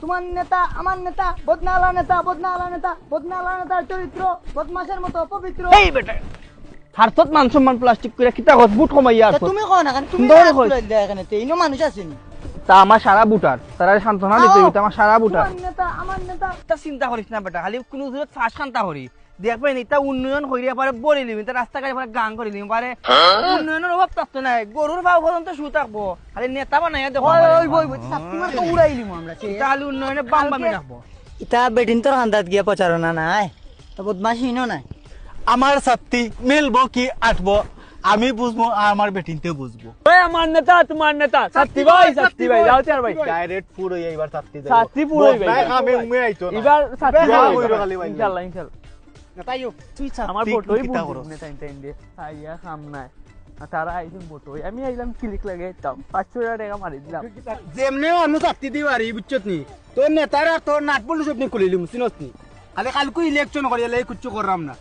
তোমার নেতা আমার নেতা বদনালা নেতা বদনালা নেতা বদনালা নেতার চরিত্র বদমাশের মতো পবিত্র। এই বেটা হারতত মান সম্মান প্লাস্টিক করে কিতা কস বুট কমাইয়া তা আর তুমি কও না কেন তুমি সুন্দর না কই। তুলে দিলে এখানে তেইনো মানুষ আছেনি। তা আমার সারা বুটার তারা সান্ত্বনা দিতে হইতো আমার সারা বুটার তোমার নেতা আমার নেতা তা চিন্তা করিস না বেটা খালি কোনো দূরে ফাঁস শান্তা করি দেখবেন এটা উন্নয়ন হইলে পারে বলে নিবি তা রাস্তাঘাটে পারে গান করে নিবি পারে উন্নয়নের অভাব থাকতো নাই গরুর ভাও পর্যন্ত শু থাকবো খালি নেতা বানাইয়া দেখো ওই ওই বই বই তোমার তো উড়াইলিম আমরা সে এটা খালি উন্নয়নে বাম বামি রাখবো ইতা বেটিন তোর হান্দাত গিয়া প্রচারণা নাই তা বদমাশিনো নাই। আমার ছাত্রী মেলবো কি আটবো আমি বুঝবো আর আমার বেটিনতে বুঝবো। ওই আমার নেতা তোমার নেতা ছাত্রী ভাই যাও চার ভাই ডাইরেক্ট পুরো এইবার ছাত্রী ছাত্রী পুরোই ভাই। ভাই আমি উমে আইতো না এবার ছাত্রী বেহা ভাই হইলো খালি ভাই। ইনশাআল্লাহ তাইও তুই আমার ছাত্রী ফটোই কিতা বুঝবো করস? নেতা ইনটা ইন্ডে আইয়া কাম নাই আর তারা আইছেন ফটোই আমি আইলাম ক্লিক লাগাই দিতাম 500 টাকা মারি দিলাম যেমনে মানুষ ছাত্রী দি বাড়ি বুঝছত নি তোর নেতারা তোর নাট বলু সব নি খুলিলি মুসিনস নি খালি কালকু ইলেকশন করিলে কুচ্ছু কররাম না